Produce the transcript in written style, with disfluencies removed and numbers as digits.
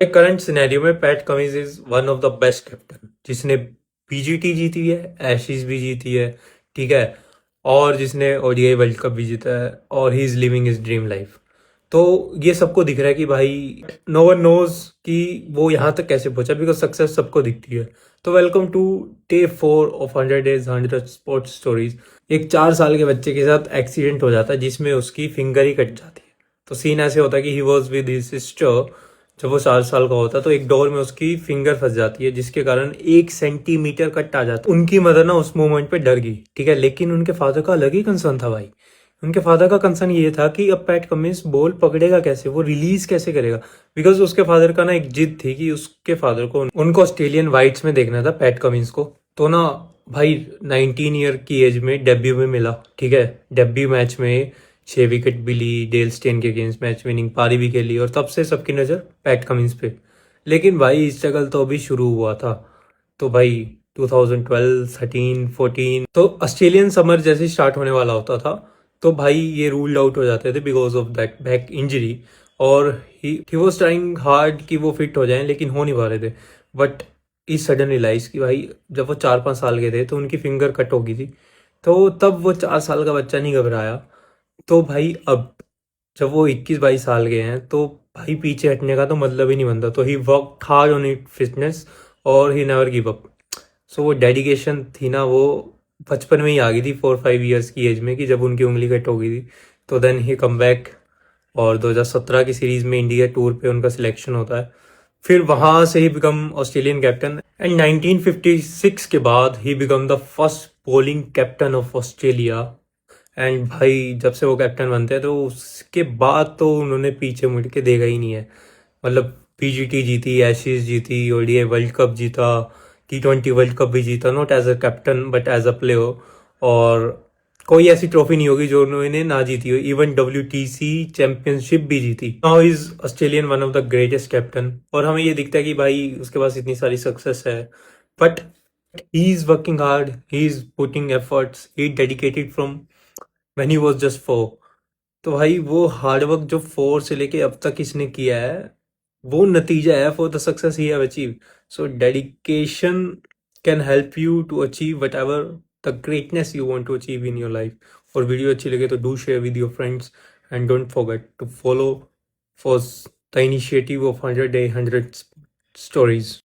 Current scenario में PAT Cummins is one of the best captain जिसने PGT जीती है, एशेज भी जीती है, ठीक है, और जिसने ओडीआई वर्ल्ड कप भी जीता है, और he is living his dream life. तो ये सबको दिख रहा है कि भाई नो वन नोज कि वो यहाँ तक कैसे पहुंचा, बिकॉज सक्सेस सबको दिखती है। तो welcome to day 4 of 100 days 100 sports stories. एक 4 साल के बच्चे के साथ एक्सीडेंट हो जाता है जिसमें उसकी फिंगर ही कट जाती है। तो सीन ऐसे होता है कि he was with his sister. जब वो 4 साल का होता है तो एक डोर में उसकी फिंगर फंस जाती है जिसके कारण 1 सेंटीमीटर कट आ जाता है। उनकी मदर ना उस मोमेंट पे डर गई, ठीक है, लेकिन उनके फादर का अलग ही कंसर्न था भाई। उनके फादर का कंसर्न ये था कि अब पैट कमिंस बॉल पकड़ेगा कैसे, वो रिलीज कैसे करेगा। बिकॉज उसके फादर का ना एक जिद थी कि उसके फादर को उनको ऑस्ट्रेलियन वाइट्स में देखना था पैट कमिंस को। तो ना भाई 19 ईयर की एज में डेब्यू में मिला, ठीक है, डेब्यू मैच में 6 विकेट भी ली, डेल स्टेन के अगेंस्ट मैच विनिंग पारी भी खेली, और तब से सबकी नज़र पैट कमिंस पे। लेकिन भाई स्ट्रगल तो अभी शुरू हुआ था। तो भाई 2012, 13, 14 तो ऑस्ट्रेलियन समर जैसे स्टार्ट होने वाला होता था, तो भाई ये रूल्ड आउट हो जाते थे because of that back injury. और ही वॉज ट्राइंग हार्ड कि वो फिट हो जाएं, लेकिन हो नहीं पा रहे थे। बट ई सडन रियलाइज कि भाई जब वो 4-5 साल के थे तो उनकी फिंगर कट हो गई थी। तो तब वो 4 साल का बच्चा नहीं घबराया। तो भाई अब जब वो 21-22 साल के हैं तो भाई पीछे हटने का तो मतलब ही नहीं बनता। तो he work hard on it fitness, और he never give up. So वो डेडिकेशन थी ना, वो बचपन में ही आ गई थी 4-5 ईयर्स की एज में, कि जब उनकी उंगली कट हो गई थी। तो देन ही कम बैक, और 2017 की सीरीज में इंडिया टूर पे उनका सिलेक्शन होता है। फिर वहां से he become Australian captain, and 1956 के बाद he become the first bowling captain of Australia. And भाई जब से वो कैप्टन बनते हैं तो उसके बाद तो उन्होंने पीछे मुड़ के देखा ही नहीं है। मतलब पीजीटी जीती, एशेज जीती, ओडीआई वर्ल्ड कप जीता, T20 वर्ल्ड कप भी जीता, not as a captain but as a player. और कोई ऐसी ट्रॉफी नहीं होगी जो उन्होंने ना जीती हो, इवन WTC चैंपियनशिप भी जीती। Now is Australian one of the greatest captain, और हमें ये दिखता है कि भाई उसके पास इतनी सारी सक्सेस है, but he is working hard, he is putting efforts, he dedicated from when he was just 4। तो भाई वो हार्डवर्क जो 4 से लेके अब तक इसने किया है, वो नतीजा है for the success he have achieve. So dedication can help you to achieve whatever the greatness you want to achieve in your life. और वीडियो अच्छी लगे तो do share with your friends, and don't forget to follow for the initiative of 100 Day 100 Stories।